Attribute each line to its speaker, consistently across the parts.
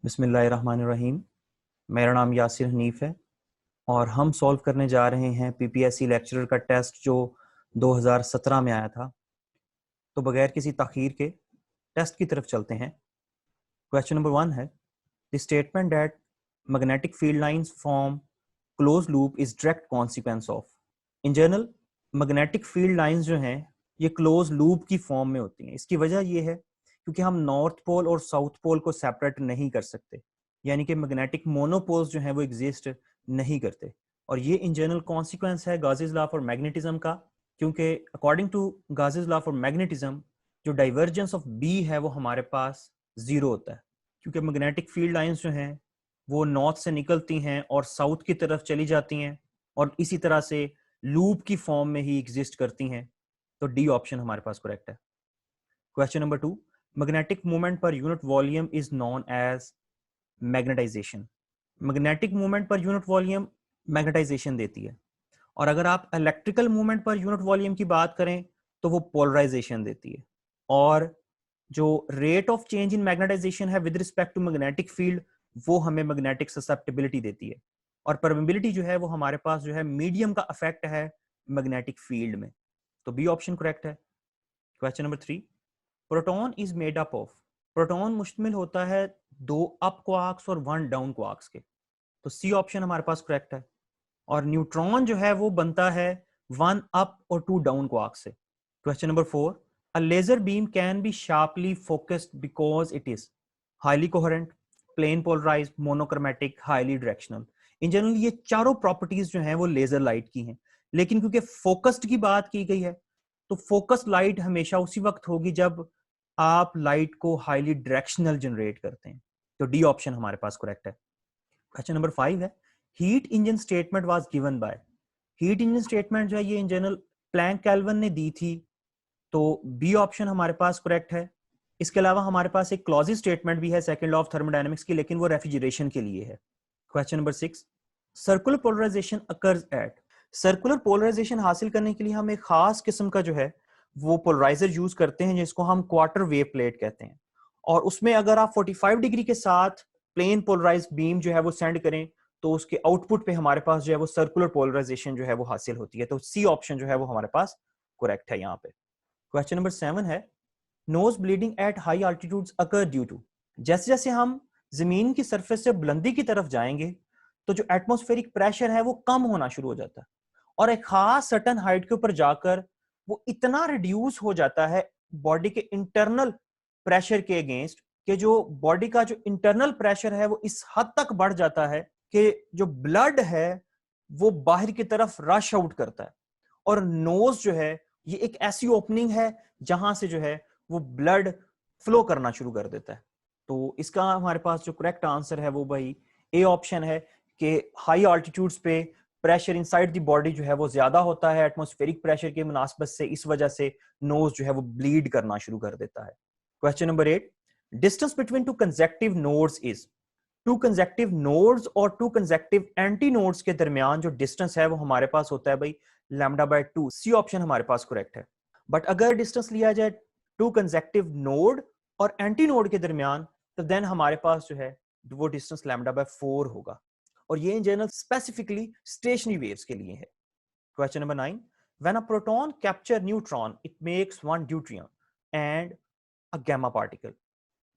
Speaker 1: बिस्मिल्लाहिर्रहमानिर्रहीम। मेरा नाम यासिर हनीफ है और हम सॉल्व करने जा रहे हैं पीपीएससी लेक्चरर का टेस्ट जो 2017 में आया था। तो बगैर किसी ताखीर के टेस्ट की तरफ चलते हैं। क्वेश्चन नंबर 1 है, the statement that magnetic field lines form close loop is direct consequence of. In general magnetic field lines जो हैं ये क्लोज लूप की फॉर्म में होती हैं। इसकी वजह ये है क्योंकि हम नॉर्थ पोल और साउथ पोल को सेपरेट नहीं कर सकते, यानी कि मैग्नेटिक मोनोपोल्स जो हैं वो एग्जिस्ट नहीं करते। और ये इन जनरल कॉन्सिक्वेंस है गाउसेस लॉ फॉर मैग्नेटिज्म का, क्योंकि according to Gauss's law for magnetism जो डाइवर्जेंस ऑफ बी है वो हमारे पास जीरो होता है, क्योंकि मैग्नेटिक फील्ड लाइंस जो हैं वो नॉर्थ से निकलती हैं और साउथ की तरफ चली जाती हैं और इसी तरह से लूप की फॉर्म में ही एग्जिस्ट करती हैं। तो डी ऑप्शन हमारे पास करेक्ट है। Question number 2, magnetic movement per unit volume is known as magnetization. Magnetic movement per unit volume magnetization देती है, और अगर आप electrical movement per unit volume की बात करें तो वो पोलराइजेशन देती है। और जो rate of change in magnetization है with respect to magnetic field वो हमें मैग्नेटिक ससेप्टिबिलिटी देती है, और परमेबिलिटी जो है वो हमारे पास जो है मीडियम का इफेक्ट है मैग्नेटिक फील्ड में। तो बी ऑप्शन करेक्ट है। Question number 3, proton is made up of. Proton मुश्तमिल होता है 2 अप क्वार्क्स और 1 डाउन क्वार्क्स के। तो सी ऑप्शन हमारे पास करेक्ट है। और न्यूट्रॉन जो है वो बनता है 1 अप और 2 डाउन क्वार्क से। Question number 4, a laser beam can be sharply focused because it is highly coherent, plane polarized, monochromatic, highly directional. In general ये चारों प्रॉपर्टीज जो हैं वो लेजर लाइट की हैं, लेकिन क्योंकि फोकस्ड की बात की गई है तो फोकस्ड लाइट हमेशा उसी वक्त होगी जब आप लाइट को हाईली डायरेक्शनल जनरेट करते हैं। तो डी ऑप्शन हमारे पास करेक्ट है। क्वेश्चन नंबर 5 है, heat engine statement was given by. Heat engine statement जो है ये इन जनरल प्लैंक केल्विन ने दी थी। तो बी ऑप्शन हमारे पास करेक्ट है। इसके अलावा हमारे पास एक क्लॉजिव स्टेटमेंट भी है सेकंड लॉ ऑफ थर्मोडायनेमिक्स की, लेकिन वो रेफ्रिजरेशन के लिए है। Question number 6, circular polarization occurs at. Circular polarization हासिल करने के लिए हम एक खास किस्म का जो है वो पोलराइजर यूज करते हैं जिसको हम क्वार्टर वेव प्लेट कहते हैं। और उसमें अगर आप 45 डिग्री के साथ प्लेन पोलराइज बीम जो है वो सेंड करें तो उसके आउटपुट पे हमारे पास जो है वो सर्कुलर पोलराइजेशन जो है वो हासिल होती है। तो सी ऑप्शन जो है वो हमारे पास करेक्ट है यहाँ पे। क्वेश्चन नंबर 7 है, nose bleeding at high altitudes occur due to. जैसे जैसे हम जमीन की सरफेस से बुलंदी की तरफ जाएंगे तो जो एटमॉस्फेरिक प्रेशर है वो कम होना शुरू हो जाता है, और एक खास सर्टन हाइट के ऊपर जाकर वो इतना रिड्यूस हो जाता है बॉडी के इंटरनल प्रेशर के अगेंस्ट कि जो बॉडी का जो इंटरनल प्रेशर है वो इस हद तक बढ़ जाता है कि जो ब्लड है वो बाहर की तरफ रश आउट करता है। और नोज जो है ये एक ऐसी ओपनिंग है जहां से जो है वो ब्लड फ्लो करना शुरू कर देता है। तो इसका हमारे पास जो करेक्ट आंसर है वो भाई ए ऑप्शन है कि हाई ऑल्टीट्यूड्स पे प्रेशर इनसाइड द बॉडी जो है वो ज्यादा होता है एटमॉस्फेरिक प्रेशर के मुनासबत से, इस वजह से नोज जो है वो ब्लीड करना शुरू कर देता है। Question number 8, distance between two consecutive nodes is. Two consecutive nodes और टू कंसेक्टिव एंटी नोड्स के दरमियान जो डिस्टेंस है वो हमारे पास होता है भाई लैम्डा बाय 2। सी ऑप्शन हमारे पास करेक्ट है। बट अगर डिस्टेंस लिया जाए टू कंसेक्टिव नोड और एंटी नोड के दरमियान तो देन हमारे पास जो है वो डिस्टेंस लैम्डा बाय 4 होगा, और ये in general specifically stationary waves के लिए है। Question number 9, when a proton capture neutron it makes one deuteron and a gamma particle.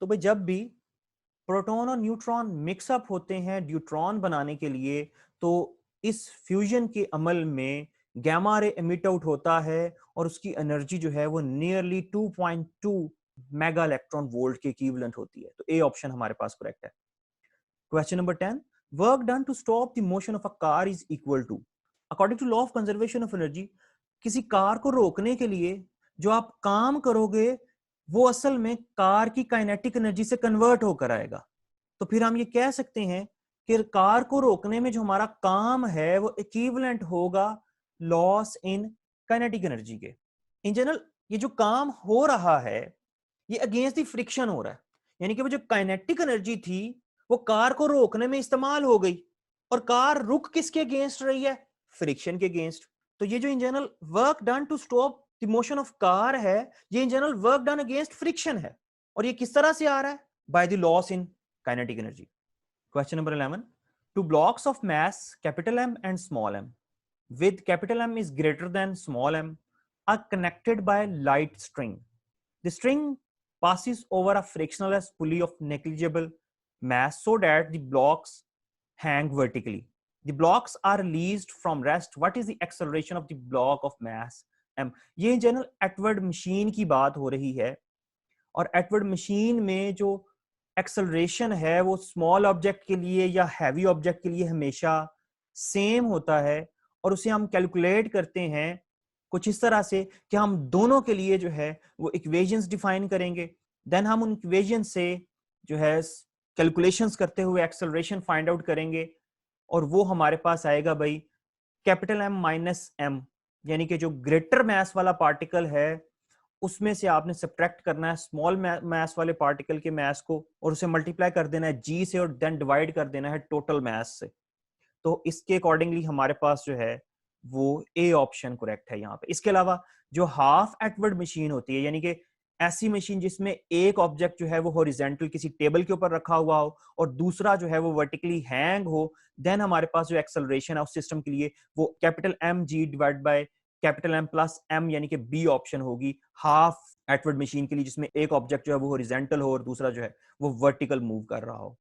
Speaker 1: तो भाई जब भी प्रोटॉन और न्यूट्रॉन मिक्सअप होते हैं ड्यूट्रॉन बनाने के लिए तो इस फ्यूजन के अमल में गैमा रे एमिट आउट होता है और उसकी एनर्जी जो है वो नियरली 2.2 मेगा इलेक्ट्रॉन वोल्ट के इक्विवेलेंट होती है। तो ए ऑप्शन हमारे पास करेक्ट है। Question number 10, work done to stop the motion of a car is equal to. According to law of conservation of energy किसी कार को रोकने के लिए जो आप काम करोगे वो असल में कार की काइनेटिक एनर्जी से कन्वर्ट होकर आएगा। तो फिर हम ये कह सकते हैं कि कार को रोकने में जो हमारा काम है वो इक्विवेलेंट होगा लॉस इन काइनेटिक एनर्जी के। इन जनरल ये जो काम हो रहा है ये अगेंस्ट द फ्रिक्शन हो रहा है, यानी कि वो जो काइनेटिक एनर्जी थी वो कार को रोकने में इस्तेमाल हो गई, और कार रुक किसके अगेंस्ट रही है? फ्रिक्शन के अगेंस्ट। तो ये जो in general work done to stop the motion of car है ये in general work done against friction है, और ये किस तरह से आ रहा है? By the loss in kinetic energy. Question number 11, two blocks of mass capital M and small m with capital M is greater than small m are connected by light string. The string passes over a frictionless pulley of negligible mass so that the blocks hang vertically. The blocks are released from rest. What is the acceleration of the block of mass m? ये general एटवर्ड machine की बात हो रही है, और एटवर्ड machine में जो acceleration है वो स्मॉल ऑब्जेक्ट के लिए या हैवी ऑब्जेक्ट के लिए हमेशा सेम होता है, और उसे हम कैलकुलेट करते हैं कुछ इस तरह से कि हम दोनों के लिए जो है वो इक्वेशंस डिफाइन करेंगे, देन हम उन इक्वेशन से जो है कैलकुलेशंस करते हुए एक्सेलरेशन फाइंड आउट करेंगे, और वो हमारे पास आएगा भाई कैपिटल M माइनस M, यानी कि जो ग्रेटर मैस वाला पार्टिकल है उसमें से आपने सब्ट्रैक्ट करना है स्मॉल मैस वाले पार्टिकल के मैस को, और उसे मल्टीप्लाई कर देना है g से, और देन डिवाइड कर देना है टोटल मैस से। तो इसके अकॉर्डिंगली हमारे पास जो है वो ए ऑप्शन करेक्ट है यहाँ पे। इसके अलावा जो हाफ एटवर्ड मशीन होती है, यानी कि ऐसी मशीन जिसमें एक ऑब्जेक्ट जो है वो हॉरिजॉन्टल किसी टेबल के ऊपर रखा हुआ हो और दूसरा जो है वो वर्टिकली हैंग हो, देन हमारे पास जो एक्सेलरेशन है उस सिस्टम के लिए वो capital M g divide by capital M plus m, यानी कि बी ऑप्शन होगी हाफ एटवर्ड मशीन के लिए, जिसमें एक ऑब्जेक्ट जो है वो हॉरिजॉन्टल हो और दूसरा जो है वो वर्टिकल मूव कर रहा हो।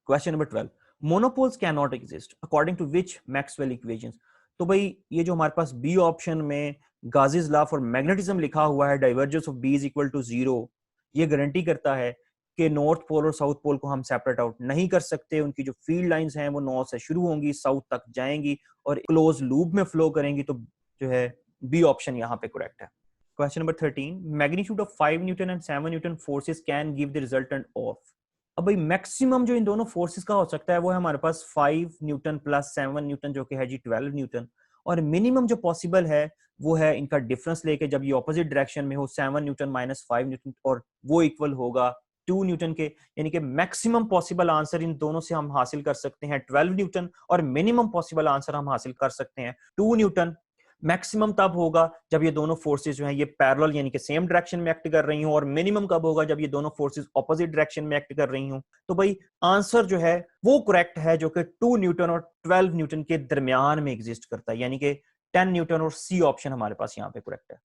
Speaker 1: Question number 12, monopoles can not exist according to which Maxwell equations. तो भाई ये जो हमारे पास बी ऑप्शन में गाजीज लॉ फॉर मैग्नेटिज्म लिखा हुआ है, divergence of B is equal to 0, ये गारंटी करता है कि नॉर्थ पोल और साउथ पोल को हम सेपरेट आउट नहीं कर सकते। उनकी जो फील्ड लाइंस हैं वो नॉर्थ से शुरू होंगी, साउथ तक जाएंगी और क्लोज लूप में फ्लो करेंगी, तो जो है बी ऑप्शन यहाँ पे करेक्ट है। Question number 13, magnitude of 5 Newton and 7 Newton forces can give the resultant of. अब भाई मैक्सिमम जो इन दोनों फोर्सेस का हो सकता है वो है हमारे पास 5 न्यूटन प्लस 7 न्यूटन जो कि है जी 12 न्यूटन, और मिनिमम जो पॉसिबल है वो है इनका डिफरेंस लेके जब ये ऑपोजिट डायरेक्शन में हो 7 न्यूटन माइनस 5 न्यूटन, और वो इक्वल होगा 2 न्यूटन के, यानी कि मैक्सिमम पॉसिबल आंसर इन दोनों से हम हासिल कर सकते हैं 12 न्यूटन, और मिनिमम पॉसिबल आंसर हम हासिल कर सकते हैं 2 न्यूटन। मैक्सिमम तब होगा जब ये दोनों फोर्सेस जो हैं ये पैरेलल यानी कि सेम डायरेक्शन में एक्ट कर रही हूं, और मिनिमम कब होगा जब ये दोनों फोर्सेस ऑपोजिट डायरेक्शन में एक्ट कर रही हूं। तो भाई आंसर जो है वो करेक्ट है जो कि 2 न्यूटन और 12 न्यूटन के दरमियान में एग्जिस्ट करता है, यानी कि 10 न्यूटन, और सी ऑप्शन हमारे पास यहाँ पे करेक्ट है।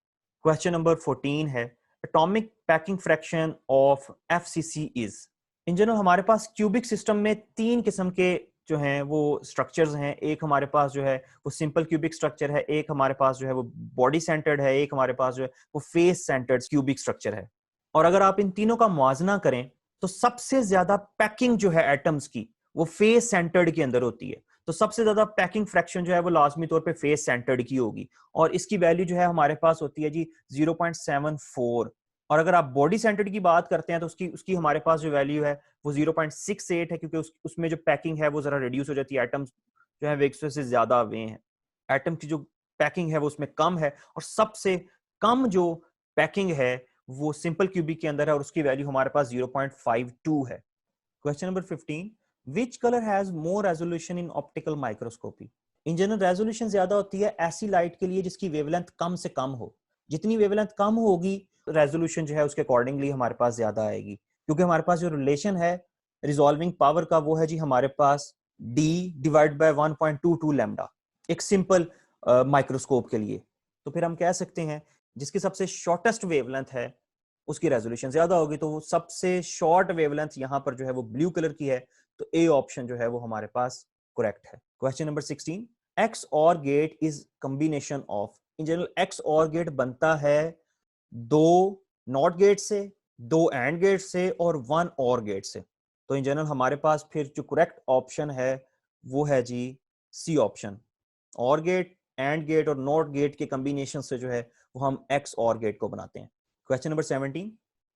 Speaker 1: क्वेश्चन नंबर 14 है atomic packing fraction of FCC is. In general हमारे पास क्यूबिक सिस्टम में 3 किस्म के जो हैं वो स्ट्रक्चर्स हैं। एक हमारे पास जो है वो सिंपल क्यूबिक स्ट्रक्चर है, एक हमारे पास जो है वो बॉडी सेंटर्ड है, एक हमारे पास जो है वो फेस सेंटर्ड क्यूबिक स्ट्रक्चर है। और अगर आप इन तीनों का मुआवजा करें तो सबसे ज्यादा पैकिंग जो है एटम्स की वो फेस सेंटर्ड के अंदर होती है। तो सबसे ज्यादा पैकिंग फ्रैक्शन जो है वो लाजमी तौर पे फेस सेंटर्ड की होगी, और इसकी वैल्यू जो है हमारे पास होती है जी 0.74। और अगर आप बॉडी सेंटर्ड की बात करते हैं तो उसकी हमारे पास जो वैल्यू है वो 0.68 है, क्योंकि उसमें जो पैकिंग है वो जरा रिड्यूस हो जाती है, एटम्स जो है एक से ज्यादा वे हैं, एटम की जो पैकिंग है वो उसमें कम है, और सबसे कम जो पैकिंग है वो सिंपल क्यूबिक के अंदर है, और उसकी वैल्यू हमारे पास 0.52 है। Question number 15, which colour has more resolution in optical microscopy. In general resolution ज्यादा होती है ऐसी लाइट के लिए जिसकी वेवलेंथ कम से कम हो। जितनी वेवलेंथ कम होगी रेजोल्यूशन जो है उसके अकॉर्डिंगली हमारे पास ज्यादा आएगी, क्योंकि हमारे पास जो रिलेशन है रिजॉल्विंग पावर का वो है जी हमारे पास d डिवाइड बाय 1.22 लैम्डा एक सिंपल माइक्रोस्कोप के लिए। तो फिर हम कह सकते हैं जिसकी सबसे शॉर्टेस्ट वेवलेंथ है उसकी रेजोल्यूशन ज्यादा होगी, तो वो सबसे शॉर्ट वेवलेंथ यहाँ पर जो है वो ब्लू कलर की है, तो ए ऑप्शन जो है वो हमारे पास करेक्ट है। Question number 16, X OR gate is combination of. In general X OR gate बनता है 2 नॉट गेट से, 2 एंड गेट से और 1 और गेट से। तो इन जनरल हमारे पास फिर जो करेक्ट ऑप्शन है वो है जी सी ऑप्शन, और गेट, एंड गेट और नॉट गेट के कॉम्बिनेशन से जो है वो हम एक्स और गेट को बनाते हैं। Question number 17,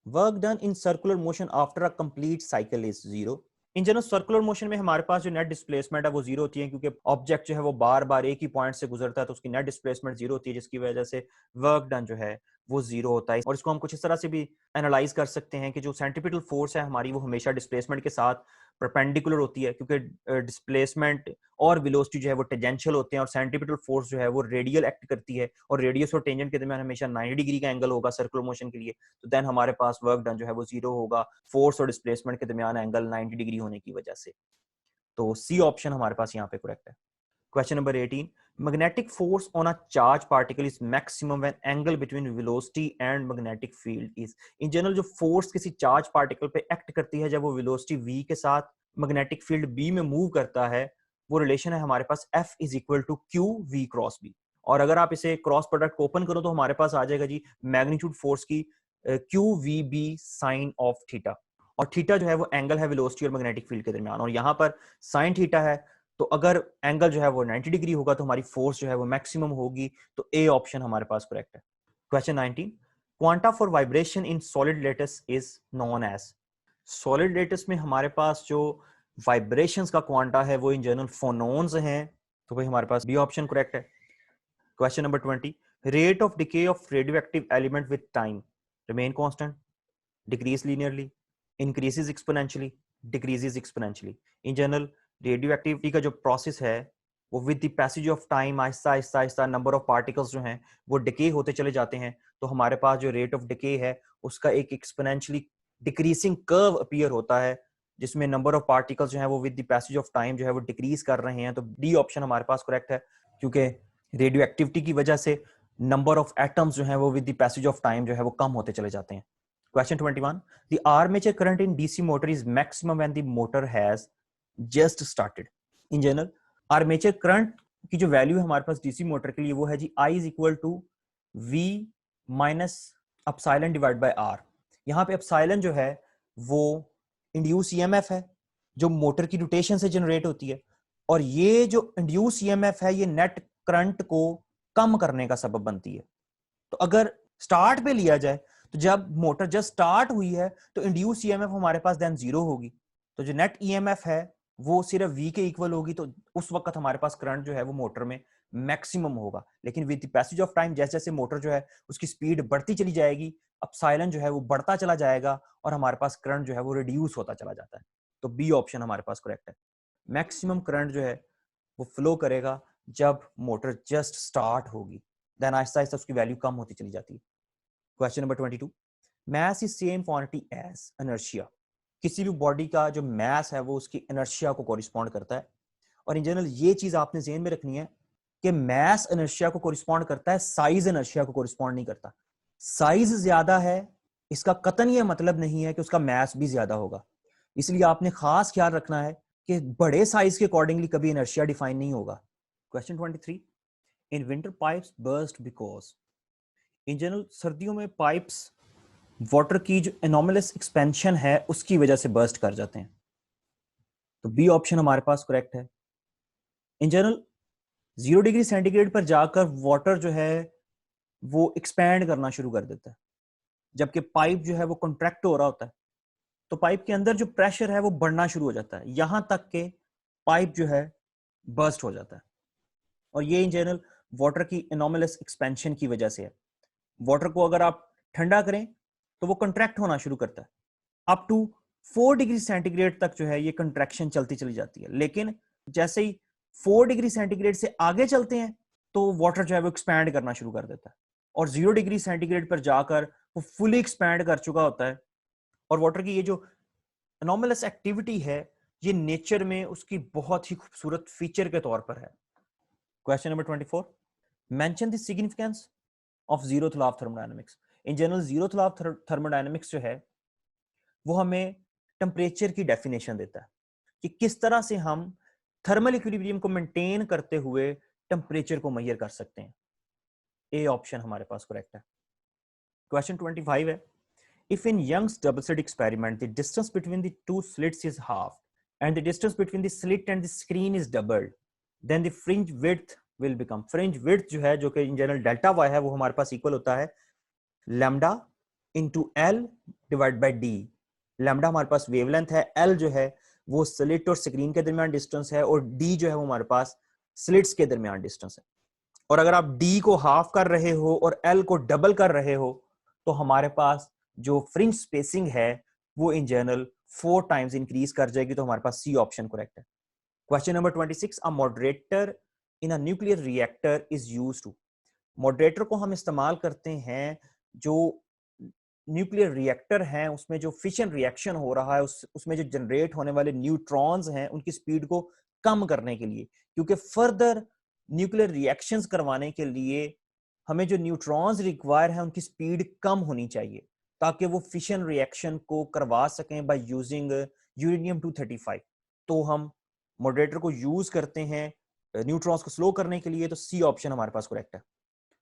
Speaker 1: work done in circular motion after a complete cycle is 0। In general circular motion में हमारे पास जो नेट डिस्प्लेसमेंट है वो 0 होती है, क्योंकि ऑब्जेक्ट जो है वो बार बार एक ही पॉइंट से गुजरता है, तो उसकी नेट डिस्प्लेसमेंट 0 होती है, जिसकी वजह से वर्क डन जो है वो जीरो होता है। और इसको हम कुछ इस तरह से भी एनालाइज कर सकते हैं कि जो सेंट्रीपिटल फोर्स है हमारी वो हमेशा डिस्प्लेसमेंट के साथ परपेंडिकुलर होती है, क्योंकि डिस्प्लेसमेंट और वेलोसिटी जो है वो टेंजेंशियल होते हैं और सेंट्रीपिटल फोर्स जो है वो रेडियल एक्ट करती है और रेडियस और टेंजेंट के दरमियान हमेशा 90 डिग्री का एंगल होगा सर्कुलर मोशन के लिए। तो देन हमारे पास वर्क डन जो है वो जीरो होगा फोर्स और डिस्प्लेसमेंट के दरमियान एंगल 90 डिग्री होने की वजह से। तो सी ऑप्शन हमारे पास यहाँ पे करेक्ट है। Question number 18. Magnetic force on a charged particle is maximum when angle between velocity and magnetic field is. In general जो force किसी charged particle पे act करती है जब वो velocity v के साथ magnetic field b में move करता है, वो relation है हमारे पास F is equal to Q v cross b। और अगर आप इसे क्रॉस प्रोडक्ट ओपन करो तो हमारे पास आ जाएगा जी मैग्नीट्यूड फोर्स की Q v b sine of theta. और थीटा जो है वो एंगल है वेलोसिटी और मैग्नेटिक फील्ड के दरमियान, और यहाँ पर साइन थीटा है, तो अगर एंगल जो है वो 90 डिग्री होगा तो हमारी फोर्स जो है वो मैक्सिमम होगी। तो ए ऑप्शन हमारे पास करेक्ट है। Question 19. Quanta for vibration in solid lattice is known as. Solid lattice में हमारे पास जो वाइब्रेशंस का क्वांटा है वो इन जनरल फोनोन्स हैं, तो भाई हमारे पास बी ऑप्शन करेक्ट है। Question number 20. Rate of decay of radioactive element with time remain constant, decrease linearly, increases exponentially, decreases exponentially. In general radioactivity का जो प्रोसेस है वो with the passage of time Aahista Aahista Aahista number of particles जो हैं वो decay होते चले जाते हैं। तो हमारे पास जो रेट ऑफ डिके है उसका एक एक्सपोनेंशियली डिक्रीजिंग कर्व अपीयर होता है, जिसमें नंबर ऑफ पार्टिकल्स जो हैं वो with the passage of time जो है वो डिक्रीज कर रहे हैं। तो डी ऑप्शन हमारे पास करेक्ट है, क्योंकि रेडियोएक्टिविटी की वजह से नंबर ऑफ एटम्स जो है वो with the passage of time जो है वो कम होते चले जाते हैं। Question 21. The armature current in DC motor is maximum when the motor has just started. In general, armature current की जो वैल्यू है हमारे पास डीसी मोटर के लिए वो है जी I is equal to V minus epsilon divided by R। यहाँ पे epsilon जो है वो इंड्यूस ईएमएफ है जो मोटर की रोटेशन से जनरेट होती है, और ये जो इंड्यूस ईएमएफ है ये नेट करंट को कम करने का सबब बनती है। तो अगर स्टार्ट पे लिया जाए तो जब मोटर जस्ट स्टार्ट हुई है तो इंड्यूस ईएमएफ हमारे पास देन जीरो होगी, तो जो नेट ईएमएफ है वो सिर्फ v के इक्वल होगी, तो उस वक्त हमारे पास करंट जो है वो मोटर में मैक्सिमम होगा। लेकिन with the passage of time जैसे जैसे मोटर जो है उसकी स्पीड बढ़ती चली जाएगी, एप्सिलॉन जो है वो बढ़ता चला जाएगा और हमारे पास करंट जो है वो रिड्यूस होता चला जाता है। तो बी ऑप्शन हमारे पास करेक्ट है। मैक्सिमम करंट जो है वो फ्लो करेगा जब मोटर जस्ट स्टार्ट होगी, देन आहिस्ता आहिस्ता उसकी वैल्यू कम होती चली जाती है। Question number 22. Mass is same quantity as inertia. किसी भी बॉडी का जो mass है वो उसकी inertia को correspond करता है, और in general ये चीज आपने ज़हन में रखनी है कि mass inertia को correspond करता है, size inertia को correspond नहीं करता। size ज्यादा है इसका कतन ये मतलब नहीं है कि उसका mass भी ज्यादा होगा, इसलिए आपने खास ख्याल रखना है कि बड़े साइज के अकॉर्डिंगली कभी inertia डिफाइन नहीं होगा। Question 23. In winter pipes burst because. In general सर्दियों में पाइप्स वाटर की जो एनोमलस एक्सपेंशन है उसकी वजह से बर्स्ट कर जाते हैं, तो बी ऑप्शन हमारे पास करेक्ट है। इन जनरल 0 डिग्री सेंटीग्रेड पर जाकर वाटर जो है वो एक्सपैंड करना शुरू कर देता है, जबकि पाइप जो है वो कॉन्ट्रैक्ट हो रहा होता है, तो पाइप के अंदर जो प्रेशर है वो बढ़ना शुरू हो जाता है, यहां तक के पाइप जो है बर्स्ट हो जाता है। और ये इन जनरल वाटर की एनोमलस एक्सपेंशन की वजह से है। वाटर को अगर आप ठंडा करें तो वो कंट्रैक्ट होना शुरू करता है, अप टू 4 डिग्री सेंटीग्रेड तक जो है ये कंट्रैक्शन चलती चली जाती है, लेकिन जैसे ही 4 डिग्री सेंटीग्रेड से आगे चलते हैं तो वाटर जो है वो एक्सपैंड करना शुरू कर देता है, और 0 डिग्री सेंटीग्रेड पर जाकर वो फुली एक्सपैंड कर चुका होता है। और वाटर की ये जो एनोमलस एक्टिविटी है ये नेचर में उसकी बहुत ही खूबसूरत फीचर के तौर पर है। Question number 24. Mention the significance of zeroth law of thermodynamics. In general zeroth law of thermodynamics जो है वो हमें टेम्परेचर की डेफिनेशन देता है कि किस तरह से हम थर्मल इक्विलिब्रियम को मेंटेन करते हुए टेम्परेचर को मेजर कर सकते हैं। ए ऑप्शन हमारे पास करेक्ट है। क्वेश्चन 25 है, if in Young's double slit experiment the distance between the two slits is half and the distance between the slit and the screen is doubled, then the fringe width will become। Fringe width जो है जो कि in general delta Y है वो हमारे पास equal होता है lambda into L divide by D. Lambda हमारे पास वेवलेंथ है, एल जो है वो स्लिट और स्क्रीन के दरमियान डिस्टेंस है, और डी जो है वो हमारे पास स्लिट्स के दरमियान डिस्टेंस है। और अगर आप डी को हाफ कर रहे हो और एल को डबल कर रहे हो तो हमारे पास जो फ्रिंज स्पेसिंग है वो इन जनरल 4 टाइम्स इंक्रीज कर जाएगी। तो हमारे पास सी ऑप्शन करेक्ट है। Question number 26, a moderator in a nuclear reactor is used to. Moderator को हम इस्तेमाल करते हैं जो न्यूक्लियर रिएक्टर है उसमें जो फिशन रिएक्शन हो रहा है उसमें जो जनरेट होने वाले न्यूट्रॉन्स हैं उनकी स्पीड को कम करने के लिए, क्योंकि फर्दर न्यूक्लियर रिएक्शंस करवाने के लिए हमें जो न्यूट्रॉन्स रिक्वायर है उनकी स्पीड कम होनी चाहिए ताकि वो फिशन रिएक्शन को करवा सकें बाय यूजिंग यूरेनियम 235। तो हम मॉडरेटर को यूज करते हैं न्यूट्रॉन्स को स्लो करने के लिए। तो सी ऑप्शन हमारे पास करेक्ट है।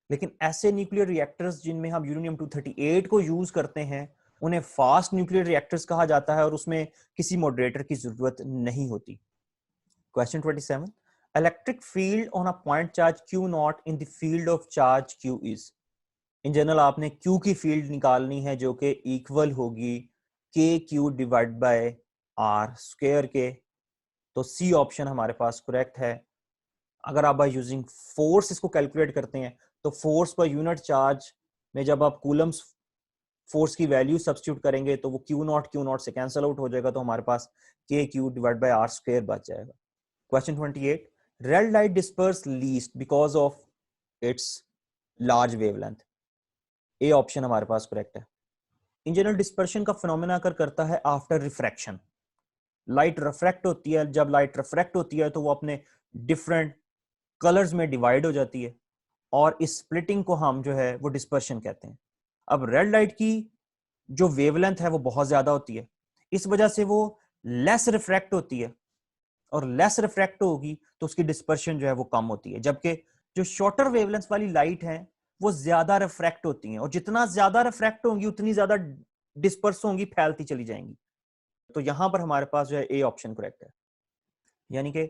Speaker 1: लेकिन ऐसे न्यूक्लियर रिएक्टर्स जिनमें हम यूरेनियम 238 को यूज करते हैं उन्हें फास्ट न्यूक्लियर रिएक्टर्स कहा जाता है और उसमें किसी मॉडरेटर की जरूरत नहीं होती। Question 27, electric field on a point charge Q not in the field of charge Q is. In general आपने Q की फील्ड निकालनी है जो कि इक्वल होगी KQ divide by R square के। तो सी ऑप्शन हमारे पास करेक्ट है। अगर आप बाय यूजिंग फोर्स इसको कैलकुलेट करते हैं तो फोर्स पर यूनिट चार्ज में जब आप कूलम्स फोर्स की वैल्यू सब्स्टिट्यूट करेंगे तो वो क्यू नॉट से कैंसिल आउट हो जाएगा। तो हमारे पास K Q divide by R square बच जाएगा। Question 28, red light disperse least because of its large wavelength. A option हमारे पास करेक्ट है। इन जनरल डिस्पर्शन का फिनोमेना अकर करता है आफ्टर रिफ्रैक्शन। लाइट रिफ्रैक्ट होती है, जब लाइट रिफ्रैक्ट होती है तो वो अपने डिफरेंट कलर्स में डिवाइड हो जाती है और इस स्प्लिटिंग को हम जो है वो डिस्पर्शन कहते हैं। अब रेड लाइट की जो वेवलेंथ है वो बहुत ज्यादा होती है, इस वजह से वो लेस रिफ्रैक्ट होती है और लेस रिफ्रैक्ट होगी तो उसकी डिस्पर्शन जो है वो कम होती है। जबकि जो शॉर्टर वेवलेंथ वाली लाइट है वो ज्यादा रिफ्रैक्ट होती हैं और जितना ज्यादा रिफ्रैक्ट होंगी उतनी ज्यादा डिस्पर्स होंगी, फैलती चली जाएंगी। तो यहां पर हमारे पास जो है ए ऑप्शन करेक्ट है, यानी कि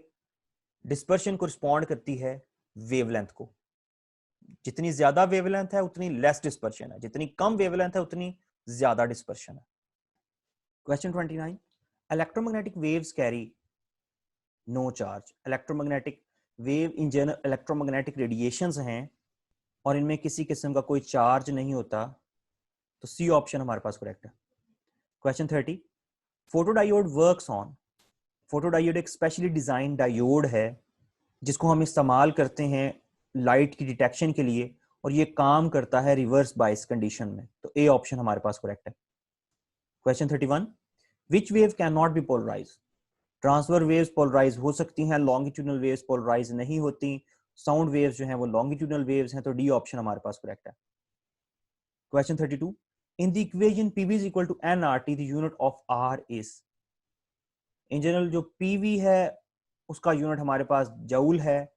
Speaker 1: डिस्पर्शन को रिस्पॉन्ड करती है वेवलेंथ को। जितनी ज्यादा वेवलेंथ है उतनी लेस डिस्पर्शन है, जितनी कम वेवलेंथ है उतनी ज्यादा डिस्पर्शन है। Question 29, electromagnetic waves carry no charge. Electromagnetic wave in general electromagnetic radiations हैं और इनमें किसी किस्म का कोई चार्ज नहीं होता। तो सी ऑप्शन हमारे पास करेक्ट है। Question 30, photodiode works on. Photodiode एक स्पेशली डिजाइन डायोड है जिसको हम इस्तेमाल करते हैं लाइट की डिटेक्शन के लिए और ये काम करता है रिवर्स बायस कंडीशन में। तो ए ऑप्शन हमारे पास करेक्ट है। Question 31, which wave can not be polarise. Transverse waves polarise हो सकती हैं, लॉन्गिट्यूडनल वेव्स पोलराइज नहीं होती। साउंड वेव्स जो हैं वो लॉन्गिट्यूडनल वेव्स हैं। तो डी ऑप्शन हमारे पास करेक्ट है। Question 32, in the equation PV is equal to NRT the unit of R is. In general जो पीवी है उसका यूनिट हमारे पास जूल है,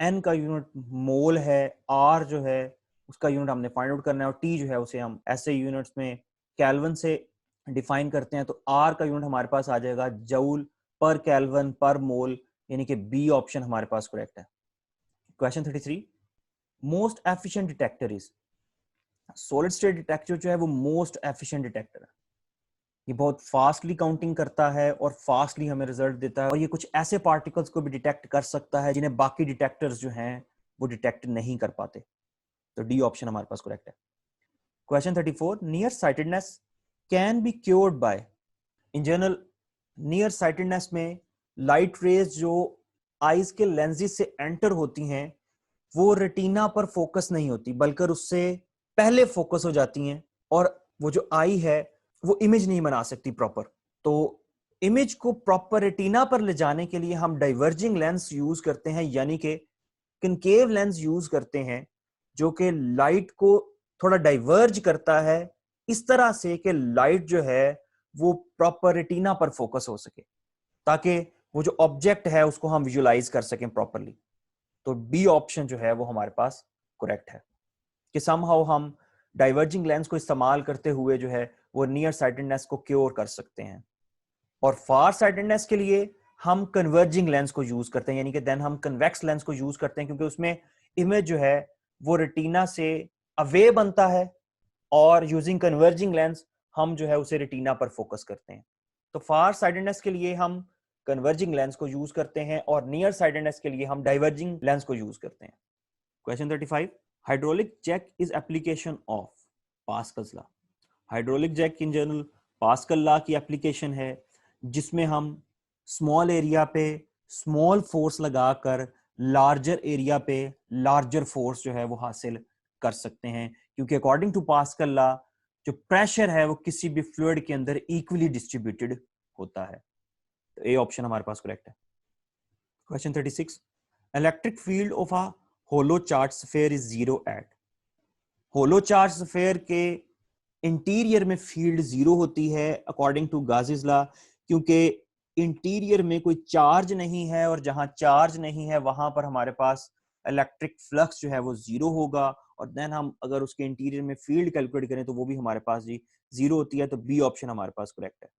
Speaker 1: एन का यूनिट मोल है, आर जो है उसका यूनिट हमने फाइंड आउट करना है और टी जो है उसे हम ऐसे यूनिट्स में केल्विन से डिफाइन करते हैं। तो आर का यूनिट हमारे पास आ जाएगा जूल पर केल्विन पर मोल, यानी कि बी ऑप्शन हमारे पास करेक्ट है। Question 33, most efficient detector is. Solid state detector जो है वो मोस्ट एफिशिएंट डिटेक्टर है। ये बहुत फास्टली काउंटिंग करता है और फास्टली हमें रिजल्ट देता है और ये कुछ ऐसे पार्टिकल्स को भी डिटेक्ट कर सकता है जिन्हें बाकी डिटेक्टर्स जो हैं वो डिटेक्ट नहीं कर पाते। तो डी ऑप्शन हमारे पास करेक्ट है। Question 34, near sightedness can be cured by. In general near sightedness में लाइट रेज जो आईज के लेंसेज से एंटर होती हैं वो रेटिना पर फोकस नहीं होती बल्कि उससे पहले फोकस हो जाती हैं और वो जो आई है वो इमेज नहीं बना सकती प्रॉपर। तो इमेज को प्रॉपर रेटिना पर ले जाने के लिए हम डाइवर्जिंग लेंस यूज करते हैं, यानी कि कनकेव लेंस यूज करते हैं जो कि लाइट को थोड़ा डाइवर्ज करता है इस तरह से कि लाइट जो है वो प्रॉपर रेटिना पर फोकस हो सके ताकि वो जो ऑब्जेक्ट है उसको हम विजुलाइज कर सकें प्रॉपरली। तो डी ऑप्शन जो है वो हमारे पास करेक्ट है कि समहाउ हम डाइवर्जिंग लेंस को इस्तेमाल करते हुए जो है वो नियर साइटेडनेस को क्योर कर सकते हैं। और फार साइटेडनेस के लिए हम कन्वर्जिंग लेंस को यूज करते हैं, यानी कि देन हम कन्वेक्स लेंस को यूज करते हैं क्योंकि उसमें इमेज जो है वो रेटिना से अवे बनता है और यूजिंग कन्वर्जिंग लेंस हम जो है उसे रेटिना पर फोकस करते हैं। तो फार साइटेडनेस के लिए हम कन्वर्जिंग लेंस को यूज करते हैं और नियर साइटेडनेस के लिए हम डाइवर्जिंग लेंस को यूज करते हैं। Question 35, hydraulic jack is application of Pascal's law. Hydraulic jack in general Pascal law की एप्लीकेशन है, जिसमें हम स्मॉल एरिया पे स्मॉल फोर्स लगाकर लार्जर एरिया पे लार्जर फोर्स जो है वो हासिल कर सकते हैं, क्योंकि अकॉर्डिंग टू पास्कल लॉ जो प्रेशर है वो किसी भी फ्लूइड के अंदर इक्वली डिस्ट्रीब्यूटेड होता है। तो ए ऑप्शन हमारे पास करेक्ट है। Question 36, electric field of a hollow charge sphere is zero at. Hollow charge sphere के इंटीरियर में फील्ड जीरो होती है अकॉर्डिंग टू गाउसेस लॉ, क्योंकि इंटीरियर में कोई चार्ज नहीं है, और जहां चार्ज नहीं है वहां पर हमारे पास इलेक्ट्रिक फ्लक्स जो है वो जीरो होगा, और देन हम अगर उसके इंटीरियर में फील्ड कैलकुलेट करें तो वो भी हमारे पास जी जीरो होती है। तो बी ऑप्शन हमारे पास करेक्ट है।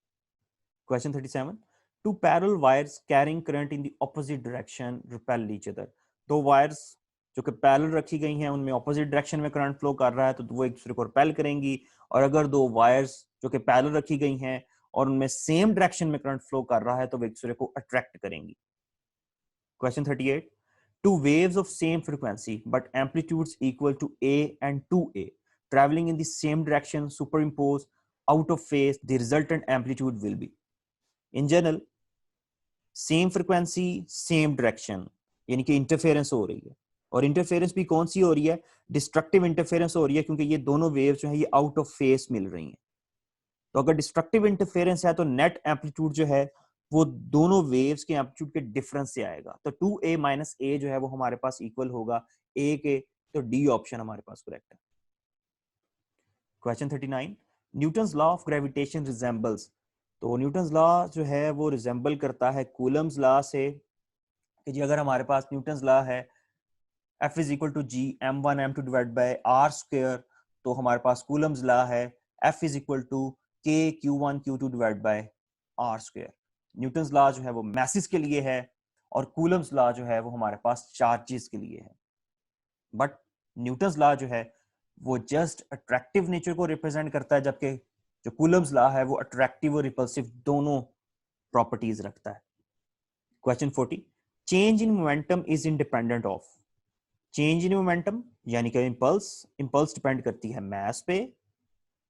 Speaker 1: Question 37, two parallel wires carrying current in the opposite direction repel each other. दो वायर्स जो कि पैरेलल रखी गई हैं उनमें ऑपोजिट डायरेक्शन में करंट फ्लो कर रहा है तो वो एक दूसरे को रिपेल करेंगी, और अगर दो वायर्स जो कि पैरेलल रखी गई हैं और उनमें सेम डायरेक्शन में करंट फ्लो कर रहा है तो वो एक दूसरे को अट्रैक्ट करेंगी। Question 38, two waves of same frequency but amplitudes equal to A and 2a traveling in the same direction superimpose out of phase, the resultant amplitude will be। In general same frequency same direction यानी कि interference हो रही है, और interference भी कौन सी हो रही है, डिस्ट्रक्टिव इंटरफेरेंस हो रही है, क्योंकि ये दोनों वेव्स जो है ये आउट ऑफ फेस मिल रही हैं। तो अगर डिस्ट्रक्टिव इंटरफेरेंस है तो नेट एम्पलीट्यूड जो है वो दोनों वेव्स के एम्पलीट्यूड के डिफरेंस से आएगा। तो 2a माइनस a जो है वो हमारे पास इक्वल होगा a के, तो डी ऑप्शन हमारे पास करेक्ट है। Question 39, Newton's law of gravitation resembles. तो न्यूटन्स लॉ जो है वो रिजेंबल करता है कूलम्स लॉ से, कि जी अगर हमारे पास न्यूटन्स लॉ है F is equal to G m1 m2 divide by r square, तो हमारे पास कूलम्स लॉ है F is equal to k q1 q2 divide by r square. Newton's law जो है वो मैसेज के लिए है, और कूलम्स लॉ जो है वो हमारे पास चार्जेस के लिए है। बट न्यूटन्स लॉ जो है वो जस्ट अट्रैक्टिव नेचर को रिप्रेजेंट करता है, जबकि जो कूलम्स लॉ है वो अट्रैक्टिव और रिपल्सिव दोनों प्रॉपर्टीज रखता है। Question 40, change in momentum is independent of. Change in momentum यानी कि इंपल्स डिपेंड करती है मास पे,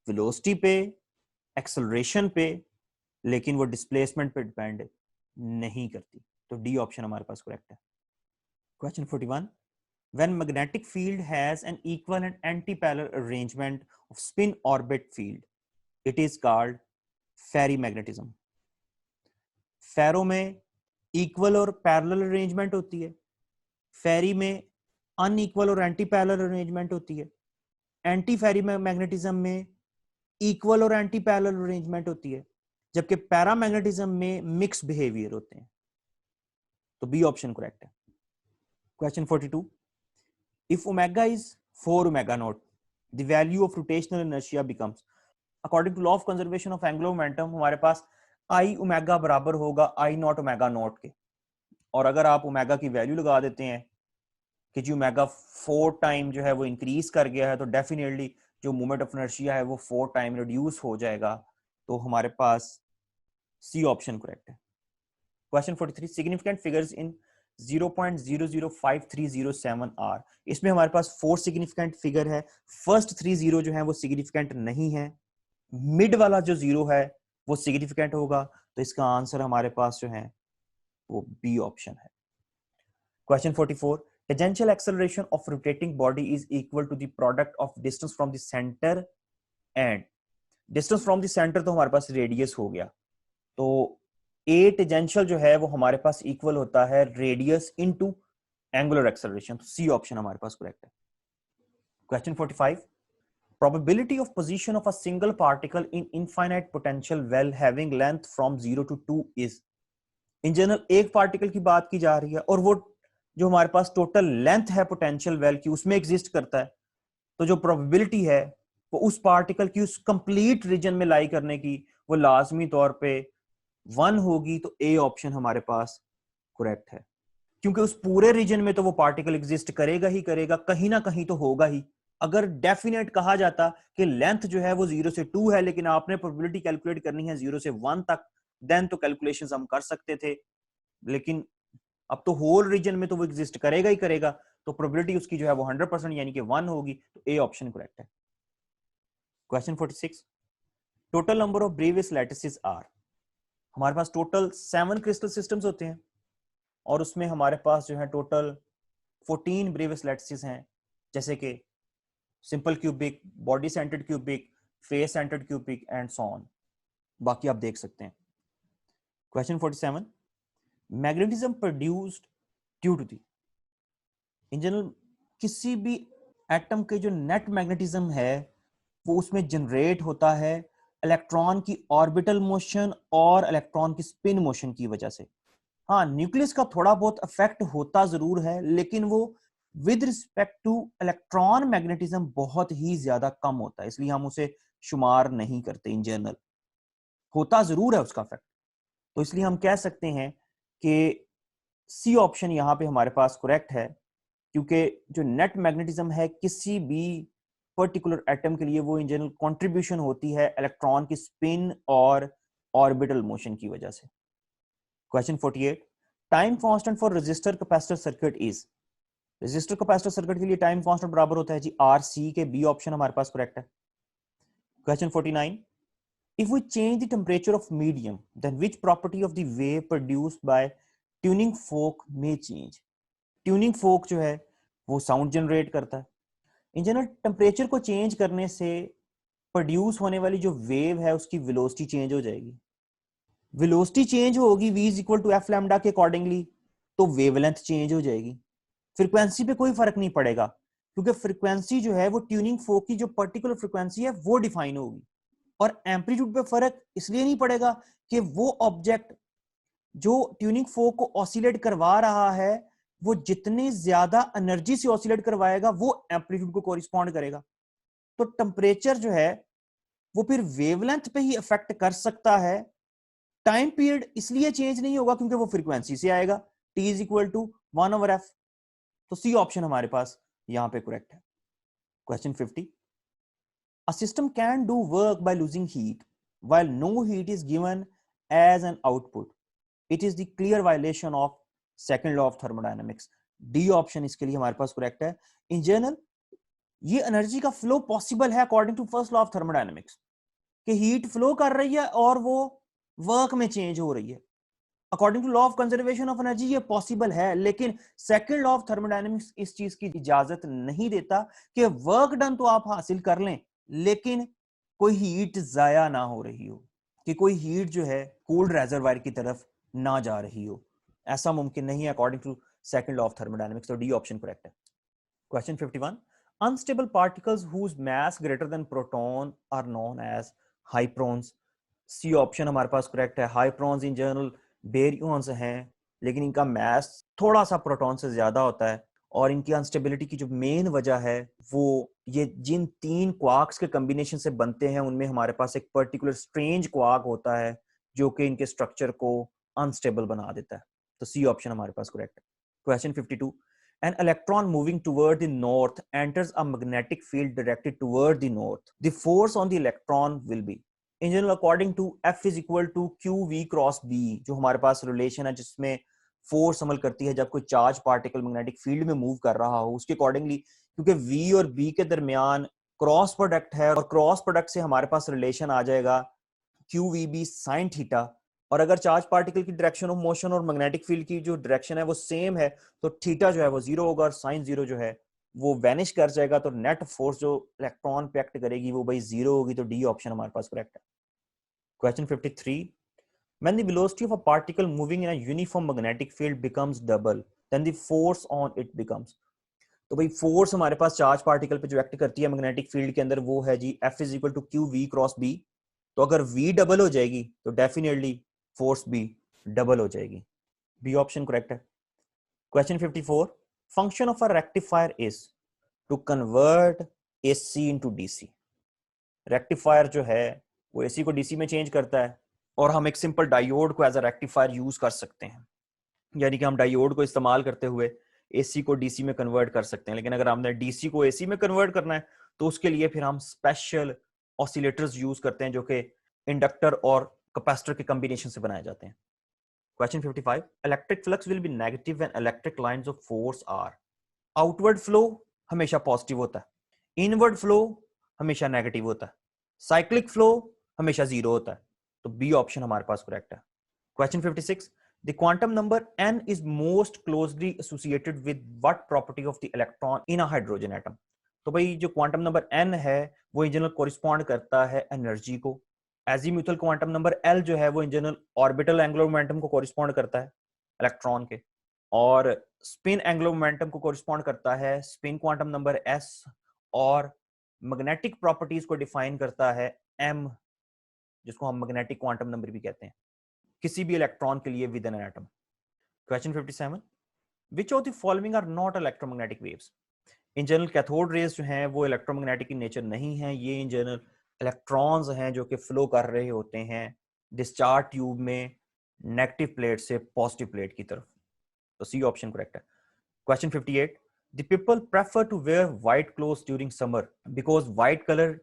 Speaker 1: वेलोसिटी पे, एक्सेलरेशन पे, लेकिन वो डिस्प्लेसमेंट पे डिपेंड नहीं करती। तो डी ऑप्शन हमारे पास करेक्ट है। Question 41, when magnetic field has an equal and anti-parallel arrangement of spin orbit field, it is called फेरीमैग्नेटिज्म। फेरो में इक्वल और पैरेलल अरेंजमेंट होती है, फेरी में अनइक्वल और एंटी पैरेलल अरेंजमेंट होती है, एंटी फेरीमैग्नेटिज्म में इक्वल और एंटी पैरेलल अरेंजमेंट होती है, जबकि पैरामैग्नेटिज्म में मिक्स बिहेवियर होते हैं। तो बी ऑप्शन करेक्ट है। Question 42, if omega is 4 omega naught, the value of rotational inertia becomes, according to law of conservation of angular momentum हमारे पास I ओमेगा बराबर होगा I नॉट ओमेगा नॉट के, और अगर आप ओमेगा की वैल्यू लगा देते हैं कि जी ओमेगा 4 टाइम जो है वो इंक्रीज कर गया है, तो डेफिनेटली जो मोमेंट ऑफ इनर्शिया है वो 4 टाइम रिड्यूस हो जाएगा। तो हमारे पास सी ऑप्शन करेक्ट है। Question 43, significant figures in 0.005307 are. इसमें हमारे पास 4 सिग्निफिकेंट फिगर है, फर्स्ट 3 जीरो जो है वो सिग्निफिकेंट नहीं है, मिड वाला जो जीरो है वो सिग्निफिकेंट होगा, तो इसका आंसर हमारे पास जो है वो बी ऑप्शन है। Question 44, tangential acceleration of rotating body is equal to the product of distance from the centre and, distance from the centre तो हमारे पास रेडियस हो गया, तो ए टेंजेंशियल जो है वो हमारे पास इक्वल होता है रेडियस इनटू एंगुलर एक्सेलरेशन, तो सी ऑप्शन हमारे पास करेक्ट है। Question 45, probability of position of a single particle in infinite potential well having length from 0 to 2 is, in general एक पार्टिकल की बात की जा रही है और वो जो हमारे पास टोटल लेंथ है पोटेंशियल वेल की उसमें एग्जिस्ट करता है, तो जो प्रोबेबिलिटी है वो उस पार्टिकल की उस कंप्लीट रीजन में लाई करने की वो लाजमी तौर पे 1 होगी, तो ए ऑप्शन हमारे पास करेक्ट है, क्योंकि उस पूरे रीजन में तो वो पार्टिकल एग्जिस्ट करेगा ही करेगा, कहीं ना कहीं तो होगा ही। अगर डेफिनेट कहा जाता कि लेंथ जो है वो 0 से 2 है, लेकिन आपने प्रोबेबिलिटी कैलकुलेट करनी है 0 से 1 तक, देन तो कैलकुलेशंस हम कर सकते थे, लेकिन अब तो होल रीजन में तो वो एग्जिस्ट करेगा ही करेगा, तो प्रोबेबिलिटी उसकी जो है वो 100% यानी कि 1 होगी, तो ए ऑप्शन करेक्ट है। Question 46, total number of Bravais lattices are. हमारे पास टोटल 7 क्रिस्टल सिस्टम्स होते हैं और उसमें हमारे पास जो है टोटल 14 ब्रेवियस लैटिसेस हैं, जैसे कि simple cubic, body centred cubic, face centred cubic and so on. बाकी आप देख सकते हैं। Question 47, magnetism produced due to the. In general किसी भी एटम के जो नेट मैग्नेटिज्म है वो उसमें जनरेट होता है इलेक्ट्रॉन की ऑर्बिटल मोशन और इलेक्ट्रॉन की स्पिन मोशन की वजह से। हाँ, न्यूक्लियस का थोड़ा बहुत इफेक्ट होता जरूर है, लेकिन वो with respect two electron magnetism बहुत ही ज्यादा कम होता है, इसलिए हम उसे शुमार नहीं करते। इन जनरल होता जरूर है उसका इफेक्ट, तो इसलिए हम कह सकते हैं कि सी ऑप्शन यहां पे हमारे पास करेक्ट है, क्योंकि जो नेट मैग्नेटिज्म है किसी भी पर्टिकुलर एटम के लिए वो इन जनरल कंट्रीब्यूशन होती है इलेक्ट्रॉन की स्पिन और ऑर्बिटल मोशन की वजह से। Question 48, time constant for resistor capacitor circuit is. Resistor capacitor circuit के लिए टाइम कांस्टेंट बराबर होता है जी आर सी के, बी ऑप्शन हमारे पास करेक्ट है। Question 49, if we change the temperature of medium then which property of the wave produced by tuning fork may change। Tuning फोक जो है वो साउंड जनरेट करता है। इन जनरल टेम्परेचर को चेंज करने से प्रोड्यूस होने वाली जो वेव है उसकी वेलोसिटी चेंज हो जाएगी। वेलोसिटी चेंज होगी v is equal to F lambda के अकॉर्डिंगली, तो वेवलेंथ चेंज हो जाएगी। फ्रीक्वेंसी पे कोई फर्क नहीं पड़ेगा, क्योंकि फ्रीक्वेंसी जो है वो ट्यूनिंग फोक की जो पर्टिकुलर फ्रीक्वेंसी है वो डिफाइन होगी। और एम्पलीट्यूड पे फर्क इसलिए नहीं पड़ेगा कि वो ऑब्जेक्ट जो ट्यूनिंग फोक को ऑसिलेट करवा रहा है वो जितनी ज्यादा एनर्जी से ऑसिलेट करवाएगा वो एम्पलीट्यूड को कोरिस्पॉन्ड करेगा। तो टेम्परेचर जो है वो फिर वेवलेंथ पे ही इफेक्ट कर सकता है। टाइम पीरियड इसलिए चेंज नहीं होगा क्योंकि वो फ्रीक्वेंसी से आएगा, T is equal to 1/f। तो सी ऑप्शन हमारे पास यहां पे करेक्ट है। Question 50, a system can do work by losing heat while no heat is given as an output, it is the clear violation of second law of thermodynamics। D option इसके लिए हमारे पास correct है। In general ये energy का flow possible है according to first law of thermodynamics, कि heat flow कर रही है और वो वर्क में चेंज हो रही है। According to law of conservation of energy ये पॉसिबल है, लेकिन सेकंड लॉ ऑफ थर्मोडायनेमिक्स इस चीज की इजाजत नहीं देता कि वर्क डन तो आप हासिल कर लें लेकिन कोई हीट जाया ना हो रही हो, कि कोई हीट जो है कोल्ड रेजर्वायर की तरफ ना जा रही हो। ऐसा मुमकिन नहीं है according to second law of thermodynamics, तो डी ऑप्शन करेक्ट है। Question 51, unstable particles whose mass greater than proton are known as hyprons। C option हमारे पास करेक्ट है। हाइप्रॉन्स इन जनरल बेरियंस हैं, लेकिन इनका मास थोड़ा सा प्रोटॉन से ज्यादा होता है, और इनकी अनस्टेबिलिटी की जो मेन वजह है वो ये जिन 3 क्वार्क्स के कॉम्बिनेशन से बनते हैं उनमें हमारे पास एक पर्टिकुलर स्ट्रेंज क्वार्क होता है जो कि इनके स्ट्रक्चर को अनस्टेबल बना देता है। तो सी ऑप्शन हमारे पास करेक्ट है। Question 52, an electron moving toward the north enters a magnetic field directed toward the north, the force on the electron will be। In general according to F is equal to Q V cross B, जो हमारे पास relation है जिसमें force अमल करती है जब कोई charge particle magnetic field में move कर रहा हो, उसके अकॉर्डिंगली क्योंकि V और B के दरमियान क्रॉस प्रोडक्ट है और क्रॉस प्रोडक्ट से हमारे पास रिलेशन आ जाएगा Q V B sine theta. और अगर चार्ज पार्टिकल की डायरेक्शन ऑफ मोशन और मैग्नेटिक फील्ड की जो डायरेक्शन है वो सेम है तो थीटा जो है वो 0 होगा और साइन 0 जो है वो वैनिश कर जाएगा, तो नेट फोर्स जो इलेक्ट्रॉन पे एक्ट करेगी वो भाई 0 होगी। तो डी ऑप्शन हमारे पास करेक्ट है। Question 53, when the velocity of a particle moving in a uniform magnetic field becomes double then the force on it becomes। तो भाई फोर्स हमारे पास चार्ज पार्टिकल पे जो एक्ट करती है मैग्नेटिक फील्ड के अंदर वो है जी F is equal to Q V cross B. तो अगर V डबल हो जाएगी तो डेफिनेटली फोर्स B डबल हो जाएगी। बी ऑप्शन करेक्ट है। Question 54, function of a rectifier is to convert AC into DC। Rectifier जो है वो AC को DC में चेंज करता है और हम एक सिंपल डायोड को एज अ रेक्टिफायर यूज कर सकते हैं, यानी कि हम डायोड को इस्तेमाल करते हुए AC को DC में कन्वर्ट कर सकते हैं। लेकिन अगर हमने DC को AC में कन्वर्ट करना है तो उसके लिए फिर हम स्पेशल ऑसिलेटर्स यूज करते हैं जो कि इंडक्टर और कैपेसिटर के कॉम्बिनेशन से बनाए जाते हैं। Question 55, electric flux will be negative when electric lines of force are. Outward flow हमेशा पॉजिटिव होता है, इनवर्ड फ्लो हमेशा नेगेटिव होता है, साइक्लिक फ्लो हमेशा जीरो होता है। तो बी ऑप्शन हमारे पास करेक्ट है। Question 56, the quantum number n is most closely associated with what property of the electron in a hydrogen atom. तो भाई जो क्वांटम नंबर n है वो इन जनरल कोरिस्पॉन्ड करता है एनर्जी को। एजीम्यूथल क्वांटम नंबर l जो है वो in general orbital angular momentum को कोरिस्पॉन्ड करता है इलेक्ट्रॉन के, और स्पिन एंगुलर मोमेंटम को कोरिस्पॉन्ड करता है स्पिन क्वांटम नंबर s, और मैग्नेटिक प्रॉपर्टीज को डिफाइन करता है m, जिसको हम मैग्नेटिक क्वांटम नंबर भी कहते हैं किसी भी इलेक्ट्रॉन के लिए with an atom. Question 57, which of the following are not electromagnetic waves. In general cathode rays जो हैं वो इलेक्ट्रोमैग्नेटिक इन नेचर नहीं है, ये इन जनरल इलेक्ट्रॉन्स हैं जो कि फ्लो कर रहे होते हैं डिस्चार्ज ट्यूब में नेगेटिव प्लेट से पॉजिटिव प्लेट की तरफ। तो सी ऑप्शन करेक्ट है। Question 58, the people prefer to wear white clothes during summer because white colour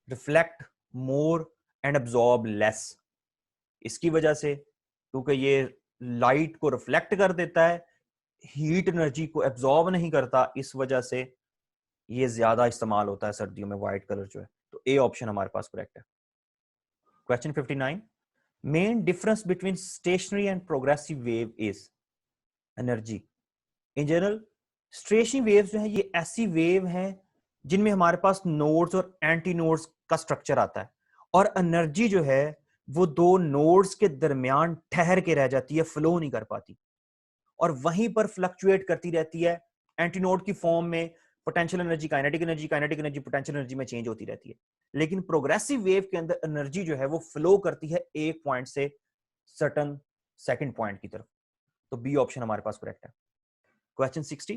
Speaker 1: reflect more and absorb less. इसकी वजह से क्योंकि ये लाइट को रिफ्लेक्ट कर देता है, हीट एनर्जी को एब्सॉर्ब नहीं करता, इस वजह से ये ज्यादा इस्तेमाल होता है सर्दियों में व्हाइट कलर जो है। तो ए ऑप्शन हमारे पास करेक्ट है। Question 59, main difference between stationary and progressive wave is energy. In general stationary waves जो है ये ऐसी वेव हैं जिनमें हमारे पास नोड्स और एंटी नोड्स का स्ट्रक्चर आता है, और एनर्जी जो है वो दो नोड्स के दरमियान ठहर के रह जाती है, फ्लो नहीं कर पाती, और वहीं पर फ्लक्चुएट करती रहती है एंटीनोड की फॉर्म में। Potential energy kinetic energy, kinetic energy potential energy में चेंज होती रहती है। लेकिन प्रोग्रेसिव वेव के अंदर एनर्जी जो है वो फ्लो करती है एक पॉइंट से सर्टन सेकंड पॉइंट की तरफ। तो बी ऑप्शन हमारे पास करेक्ट है। Question 60,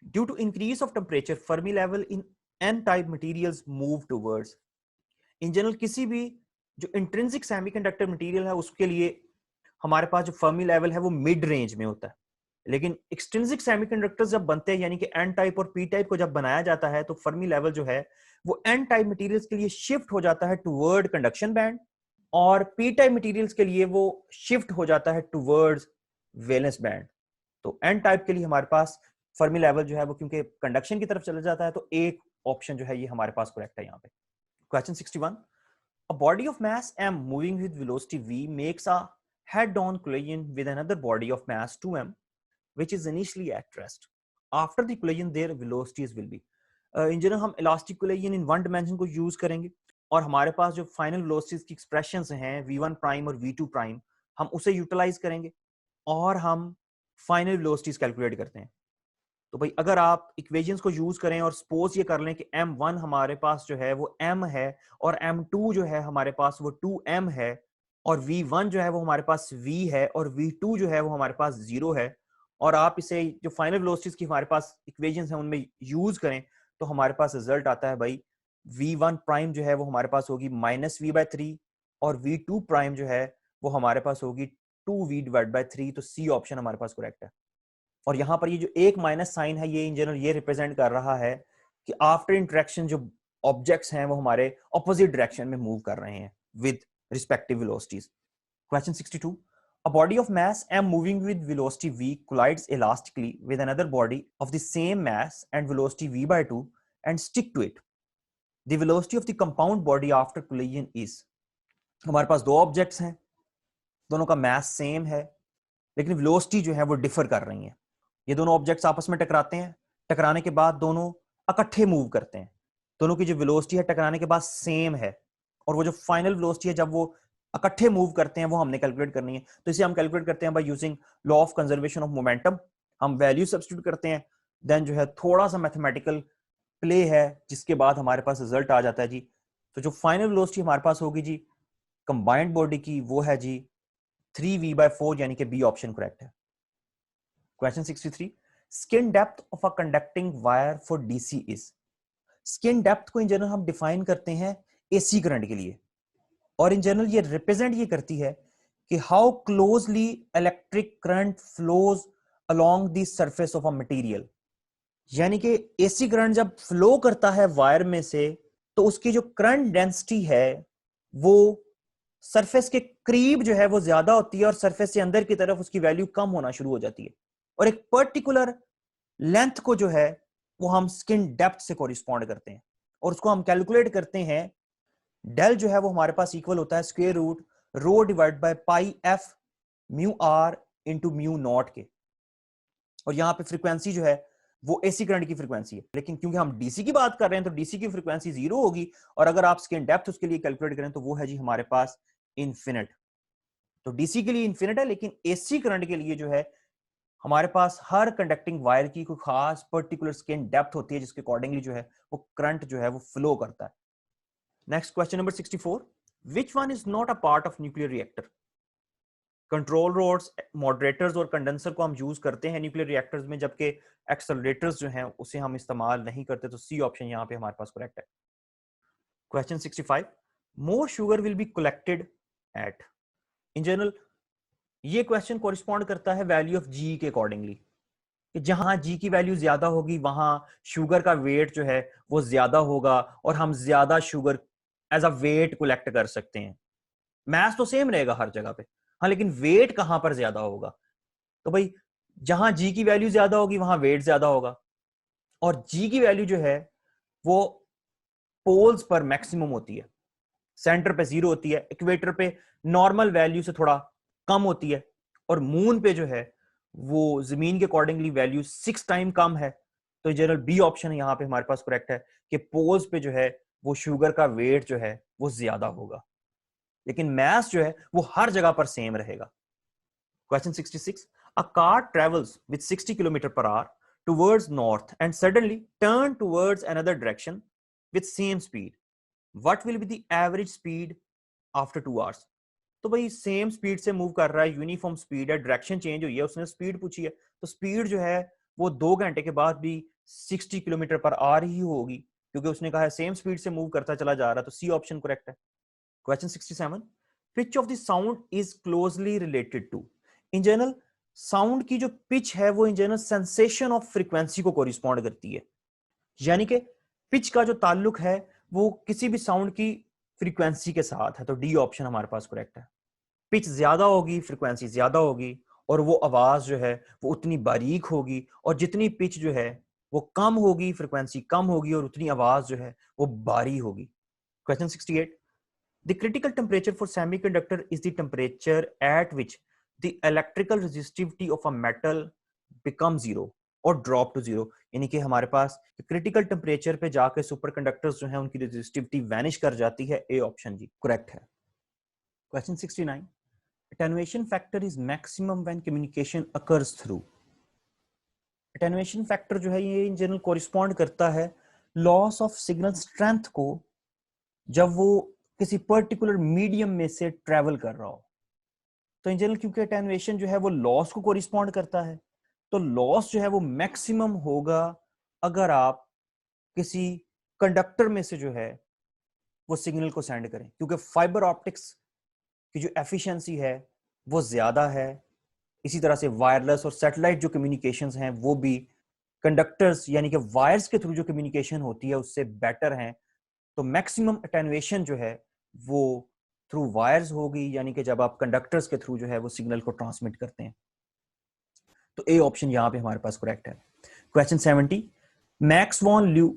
Speaker 1: due to increase of temperature Fermi level in N type materials move towards. In general किसी भी जो इंट्रिंसिक सेमीकंडक्टर मटेरियल है उसके लिए हमारे पास जो फर्मी लेवल है वो मिड रेंज में होता है, लेकिन एक्सट्रिंसिक सेमीकंडक्टर्स जब बनते हैं यानी कि एन टाइप और पी टाइप को जब बनाया जाता है तो फर्मी लेवल जो है वो एन टाइप मटेरियल्स के लिए शिफ्ट हो जाता है टुवर्ड कंडक्शन बैंड, और पी टाइप मटेरियल्स के लिए वो शिफ्ट हो जाता है टुवर्ड्स वैलेंस बैंड। तो एन टाइप के लिए हमारे पास फर्मी लेवल जो है वो क्योंकि कंडक्शन की तरफ चला जाता है, तो एक ऑप्शन जो है ये हमारे पास करेक्ट है यहाँ पे। Question 61, a body of mass m moving with velocity v makes a head-on collision with another body of mass 2m which is initially at rest. After the collision their velocities will be. in general हम elastic collision in one dimension को use करेंगे, और हमारे पास जो final velocities की expressions हैं v1 prime और v2 prime हम उसे यूटिलाइज करेंगे और हम फाइनल वेलोसिटीज कैलकुलेट करते हैं। तो भाई अगर आप इक्वेशंस को यूज करें और सपोज ये कर लें कि m1 हमारे पास जो है वो m है और m2 जो है हमारे पास वो 2m है, और v1 जो है वो हमारे पास v है और v2 जो है वो हमारे पास 0 है, और आप इसे जो फाइनल वेलोसिटीज की हमारे पास इक्वेशंस हैं उनमें यूज करें तो हमारे पास रिजल्ट आता है भाई v1 प्राइम जो है वो हमारे पास होगी -v/3 और v2 प्राइम जो है वो हमारे पास होगी 2v/3। तो सी ऑप्शन हमारे पास करेक्ट है। और यहां पर ये जो एक माइनस साइन है ये इन जनरल ये रिप्रेजेंट कर रहा है कि आफ्टर इंटरेक्शन जो ऑब्जेक्ट्स हैं वो हमारे ऑपोजिट डायरेक्शन में मूव कर रहे हैं with respective velocities. Question 62, a body of mass m moving with velocity v collides elastically with another body of the same mass and velocity v/2 and stick to it. The velocity of the compound body after collision is। हमारे पास दो objects हैं, दोनों का mass same है लेकिन velocity जो है वो डिफर कर रही है। ये दोनों ऑब्जेक्ट्स आपस में टकराते हैं, टकराने के बाद दोनों इकट्ठे मूव करते हैं, दोनों की जो वेलोसिटी है टकराने के बाद सेम है, और वो जो फाइनल वेलोसिटी है जब वो इकट्ठे मूव करते हैं वो हमने कैलकुलेट करनी है। तो इसे हम कैलकुलेट करते हैं by using law of conservation of momentum. हम वैल्यू सब्स्टिट्यूट करते हैं, देन जो है थोड़ा सा मैथमेटिकल प्ले है जिसके बाद हमारे पास रिजल्ट आ जाता है जी। तो जो फाइनल वेलोसिटी हमारे पास होगी जी कंबाइंड बॉडी की वो है जी 3v/4 यानी कि बी ऑप्शन करेक्ट है। Question 63, skin depth of a conducting wire for DC is. Skin depth को इन जनरल हम डिफाइन करते हैं एसी करंट के लिए, और इन जनरल ये रिप्रेजेंट ये करती है कि how closely electric current flows along the surface of a material. यानी कि एसी करंट जब फ्लो करता है वायर में से तो उसकी जो करंट डेंसिटी है वो सरफेस के करीब जो है वो ज्यादा होती है और सरफेस से अंदर की तरफ उसकी वैल्यू कम होना शुरू हो जाती है, और एक पर्टिकुलर लेंथ को जो है वो हम स्किन डेप्थ से कोरिस्पॉन्ड करते हैं और उसको हम कैलकुलेट करते हैं। डेल जो है वो हमारे पास इक्वल होता है square root rho divide by pi F mu R into mu naught के। और यहाँ पे फ्रीक्वेंसी जो है वो एसी करंट की फ्रीक्वेंसी है, लेकिन क्योंकि हम डीसी की बात कर रहे हैं तो डीसी की फ्रीक्वेंसी 0 होगी, और अगर आप स्किन डेप्थ उसके लिए कैलकुलेट करें तो वो है जी हमारे पास इन्फिनिट। तो डीसी के लिए इन्फिनिट है, लेकिन एसी करंट के लिए जो है हमारे पास हर कंडक्टिंग वायर की कोई खास पर्टिकुलर स्किन डेप्थ होती है जिसके अकॉर्डिंगली जो है वो करंट जो है वो फ्लो करता है। Next question number 64, which one is not a part of nuclear reactor? Control rods, moderators और कंडेंसर को हम यूज करते हैं न्यूक्लियर रिएक्टर्स में, जबकि एक्सेलरेटर्स जो हैं उसे हम इस्तेमाल नहीं करते। तो सी ऑप्शन यहां पे हमारे पास करेक्ट है। Question 65, more sugar will be collected at. In general ये क्वेश्चन कोरिस्पॉन्ड करता है वैल्यू ऑफ जी के अकॉर्डिंगली, कि जहां जी की वैल्यू ज्यादा होगी वहां शुगर का वेट जो है वो ज्यादा होगा और हम ज्यादा sugar as a weight collect कर सकते हैं। मैथ तो सेम रहेगा हर जगह पे, हाँ, लेकिन वेट कहां पर ज्यादा होगा? तो भाई जहां जी की वैल्यू ज्यादा होगी वहां वेट ज्यादा होगा, और जी की वैल्यू जो है वो पोल्स पर मैक्सिमम होती है, सेंटर पे 0 होती है, इक्वेटर पे नॉर्मल वैल्यू से थोड़ा कम होती है, और मून पे जो है वो जमीन के अकॉर्डिंगली वैल्यू 6 टाइम कम है। तो जनरल बी ऑप्शन यहां पे हमारे पास करेक्ट है कि पोल्स पे जो है वो शुगर का वेट जो है वो ज्यादा होगा, लेकिन मैथ जो है वो हर जगह पर सेम रहेगा। Question 66, a car travels with 60 km per hour towards north and suddenly turn towards another direction with same speed. What will be the average speed after 2 hours? तो भाई सेम स्पीड से move कर रहा है, uniform speed है, direction change हुई है, उसने स्पीड पूछी है, तो स्पीड जो है वो 2 घंटे के बाद भी 60 किलोमीटर पर आवर ही होगी, क्योंकि उसने कहा है सेम स्पीड से मूव करता चला जा रहा है। तो सी ऑप्शन करेक्ट है। Question 67, pitch of the sound is closely related to. In general sound की जो पिच है वो in general sensation of frequency को कोरिस्पॉन्ड करती है, यानी कि पिच का जो ताल्लुक है वो किसी भी साउंड की फ्रीक्वेंसी के साथ है। तो डी ऑप्शन हमारे पास करेक्ट है। पिच ज्यादा होगी, फ्रीक्वेंसी ज्यादा होगी, और वो आवाज जो है वो उतनी बारीक होगी, और जितनी पिच जो है वो कम होगी, फ्रीक्वेंसी कम होगी, और उतनी आवाज जो है वो बारी होगी। Question 68, the critical temperature for semiconductor is the temperature at which the electrical resistivity of a metal becomes zero और drop to zero। यानी कि हमारे पास क्रिटिकल टेम्परेचर पे जाके सुपर कंडक्टर्स जो है उनकी रेजिस्टिविटी वैनिश कर जाती है। ए ऑप्शन जी करेक्ट है। Question 69, attenuation factor is maximum when communication occurs through। attenuation factor जो है ये इन जनरल कोरिस्पॉन्ड करता है लॉस ऑफ सिग्नल स्ट्रेंथ को, जब वो किसी पर्टिकुलर मीडियम में से ट्रेवल कर रहा हो। तो इन जनरल क्योंकि अटेन्युएशन जो है वो लॉस को कोरिस्पॉन्ड करता है, तो लॉस जो है वो मैक्सिमम होगा अगर आप किसी कंडक्टर में से जो है वो सिग्नल को सेंड करें, क्योंकि फाइबर ऑप्टिक्स की जो एफिशिएंसी है वो ज्यादा है। इसी तरह से वायरलेस और सैटेलाइट जो कम्युनिकेशंस हैं वो भी कंडक्टर्स यानी कि वायर्स के थ्रू जो कम्युनिकेशन होती है उससे बेटर हैं। तो मैक्सिमम अटेन्युएशन जो है वो थ्रू वायर्स होगी, यानी कि जब आप कंडक्टर्स के थ्रू जो है वो सिग्नल को ट्रांसमिट करते हैं। तो ए ऑप्शन यहां पे हमारे पास करेक्ट है। Question 70, Max von Laue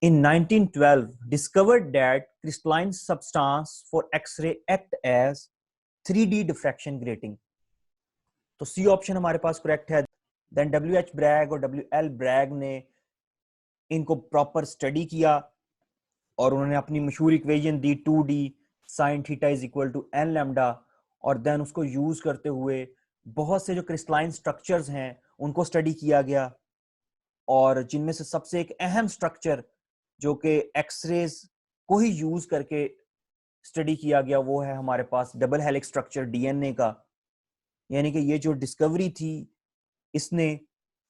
Speaker 1: in 1912 discovered that crystalline substance for X-ray act as 3D diffraction grating। तो सी ऑप्शन हमारे पास करेक्ट है। देन डब्ल्यू एच ब्रैग और डब्ल्यू एल ब्रैग ने इनको प्रॉपर स्टडी किया और उन्होंने अपनी मशहूर इक्वेशन दी 2D sin theta is equal to N lambda, और देन उसको यूज करते हुए बहुत से जो क्रिस्टलाइन स्ट्रक्चर्स हैं उनको स्टडी किया गया, और जिनमें से सबसे एक अहम स्ट्रक्चर जो कि एक्सरेज को ही यूज करके स्टडी किया गया वो है हमारे पास डबल हेलिक्स स्ट्रक्चर डीएनए का। यानी कि ये जो डिस्कवरी थी इसने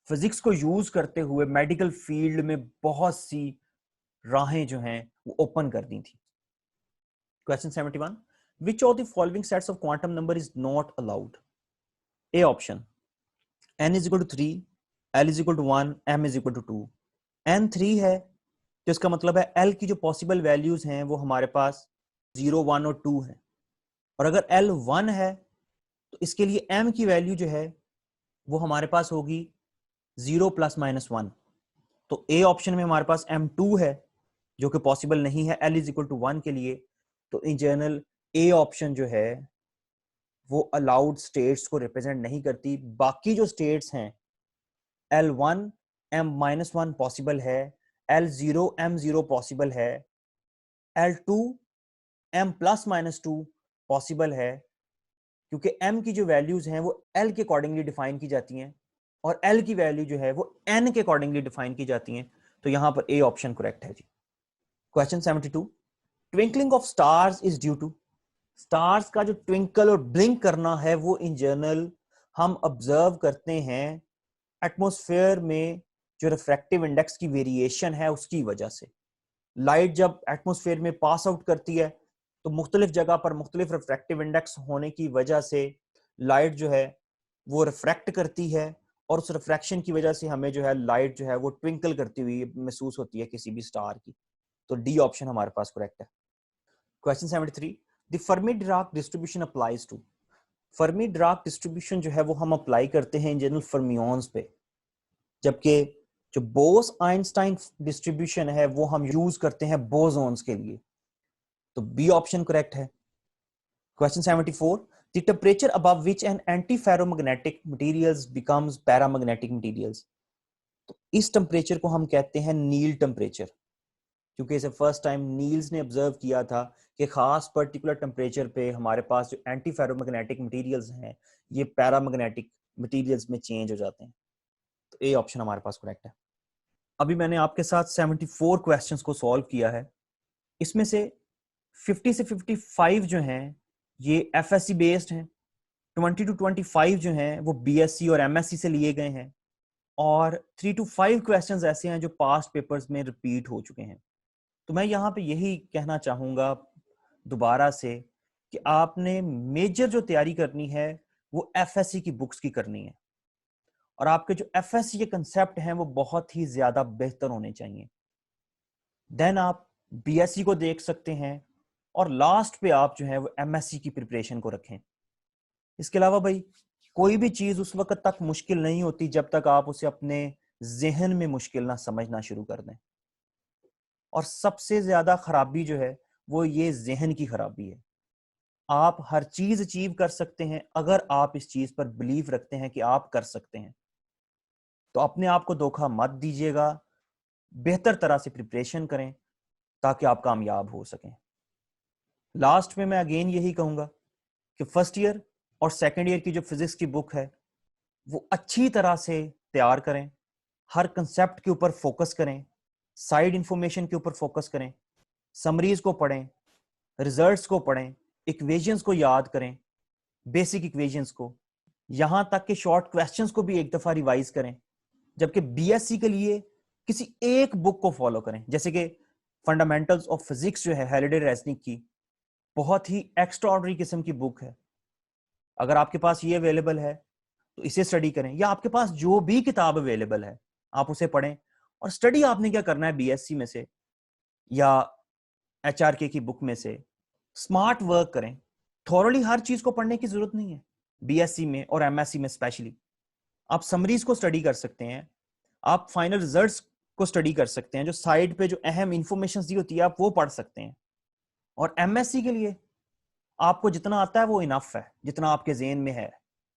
Speaker 1: फिजिक्स को यूज करते हुए मेडिकल फील्ड में बहुत सी राहें जो हैं वो ओपन कर दी थी। Question 71, which of the following sets of quantum number is not allowed? A option, n is equal to 3, l is equal to 1, m is equal to 2। n 3 है तो इसका मतलब है l की जो पॉसिबल वैल्यूज हैं वो हमारे पास 0, 1 और 2 है, और अगर l 1 है तो इसके लिए m की वैल्यू जो है वो हमारे पास होगी 0 + -1। तो ए ऑप्शन में हमारे पास M2 है जो कि पॉसिबल नहीं है L = 1 के लिए। तो इन जनरल ए ऑप्शन जो है वो अलाउड स्टेट्स को रिप्रेजेंट नहीं करती। बाकी जो स्टेट्स हैं L1 M-1 पॉसिबल है, L0 M0 पॉसिबल है, L2 M+-2 पॉसिबल है, क्योंकि M की जो वैल्यूज हैं वो L के अकॉर्डिंगली डिफाइन की जाती हैं और L की वैल्यू जो है वो N के अकॉर्डिंगली डिफाइन की जाती हैं। तो यहां पर ए ऑप्शन करेक्ट है जी। Question 72, twinkling of stars is due to. Stars का जो ट्विंकल और ब्लिंक करना है वो इन जनरल हम ऑब्जर्व करते हैं एटमॉस्फेयर में जो रिफ्रैक्टिव इंडेक्स की वेरिएशन है उसकी वजह से। लाइट जब एटमॉस्फेयर में पास आउट करती है तो मुख्तलिफ जगह पर मुख्तलिफ रिफ्रैक्टिव इंडेक्स होने की वजह से लाइट जो है वो रिफ्रैक्ट करती है और उस रिफ्रैक्शन की वजह से हमें जो है लाइट जो है वो ट्विंकल करती हुई महसूस होती है किसी भी स्टार की। तो डी ऑप्शन हमारे पास करेक्ट है। Question 73, the Fermi Dirac distribution applies to. Fermi Dirac distribution जो है वो हम अप्लाई करते हैं इन जनरल फर्मियंस पे, जबकि जो बोस आइंस्टाइन डिस्ट्रीब्यूशन है वो हम यूज करते हैं बोसॉन्स के लिए। तो बी ऑप्शन करेक्ट है। Question 74, the temperature above which N antiferromagnetic materials becomes paramagnetic materials. तो इस टेम्परेचर को हम कहते हैं नील टेम्परेचर, क्योंकि इसे फर्स्ट टाइम नील्स ने ऑब्जर्व किया था कि खास पर्टिकुलर टेम्परेचर पे हमारे पास जो एंटी फेरोमैग्नेटिक मटेरियल्स हैं ये पैरामैग्नेटिक मटेरियल्स में चेंज हो जाते हैं। तो ए ऑप्शन हमारे पास करेक्ट है। अभी मैंने आपके साथ 74 क्वेश्चंस को सॉल्व किया है। इसमें से 50 से 55 जो हैं ये एफएससी बेस्ड हैं, 20 to 25 जो हैं वो बीएससी और एमएससी से लिए गए हैं और 3 to 5 क्वेश्चंस ऐसे हैं जो पास्ट पेपर्स में रिपीट हो चुके हैं। तो मैं यहाँ पे यही कहना चाहूंगा दोबारा से कि आपने मेजर जो तैयारी करनी है वो एफएससी की बुक्स की करनी है और आपके जो एफएससी के कंसेप्ट हैं वो बहुत ही ज्यादा बेहतर होने चाहिए। देन आप बीएससी को देख सकते हैं और लास्ट पे आप जो है वो एमएससी की प्रिपरेशन को रखें। इसके अलावा भाई कोई भी चीज उस वक्त तक मुश्किल नहीं होती जब तक आप उसे अपने जहन में मुश्किल ना समझना शुरू कर दें, और सबसे ज्यादा खराबी जो है वो ये जहन की खराबी है। आप हर चीज अचीव कर सकते हैं अगर आप इस चीज पर बिलीव रखते हैं कि आप कर सकते हैं। तो अपने आप को धोखा मत दीजिएगा, बेहतर तरह से प्रिपरेशन करें ताकि आप कामयाब हो सकें। लास्ट में मैं अगेन यही कहूंगा कि फर्स्ट ईयर और सेकेंड ईयर की जो फिजिक्स की बुक है वो अच्छी तरह से तैयार करें, हर कंसेप्ट के ऊपर फोकस करें, साइड इंफॉर्मेशन के ऊपर फोकस करें, समरीज को पढ़ें, रिजल्ट्स को पढ़ें, इक्वेशंस को याद करें, बेसिक इक्वेशंस को, यहां तक कि शॉर्ट क्वेश्चंस को भी एक दफा रिवाइज करें। जबकि बीएससी के लिए किसी एक बुक को फॉलो करें, जैसे कि फंडामेंटल्स ऑफ फिजिक्स जो है हैलिडे रेजनिक की, बहुत ही एक्स्ट्राऑर्डिनरी किस्म की बुक है। अगर आपके पास ये अवेलेबल है तो इसे स्टडी करें, या आपके पास जो भी किताब अवेलेबल है आप उसे पढ़ें। और स्टडी आपने क्या करना है बीएससी में से या एचआरके की बुक में से स्मार्ट वर्क करें। थॉरली हर चीज को पढ़ने की जरूरत नहीं है बीएससी में और एमएससी में स्पेशली। आप समरीज को स्टडी कर सकते हैं, आप फाइनल रिजल्ट्स को स्टडी कर सकते हैं, जो साइड पे जो अहम इंफॉर्मेशन दी होती है आप वो पढ़ सकते हैं। और एमएससी के लिए आपको जितना आता है वो इनफ है, जितना आपके जेन में है,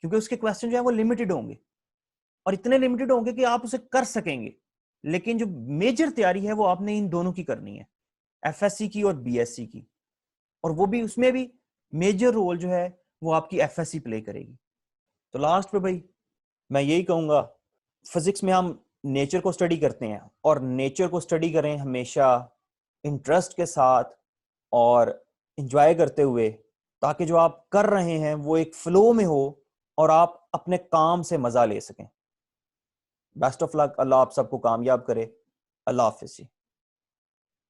Speaker 1: क्योंकि उसके क्वेश्चन जो है वो लिमिटेड होंगे और इतने लिमिटेड होंगे कि आप उसे कर सकेंगे। लेकिन जो मेजर तैयारी है वो आपने इन दोनों की करनी है, एफएससी की और बीएससी की, और वो भी उसमें भी मेजर रोल जो है वो आपकी एफएससी प्ले करेगी। तो लास्ट पे भाई मैं यही कहूंगा, फिजिक्स में हम नेचर को स्टडी करते हैं और नेचर को स्टडी करें हमेशा इंटरेस्ट के साथ और एंजॉय करते हुए, ताकि जो आप कर रहे हैं वो एक फ्लो में हो और आप अपने काम से मजा ले सकें। बेस्ट ऑफ लक, अल्लाह आप सबको कामयाब करे। अल्लाह हाफिज़।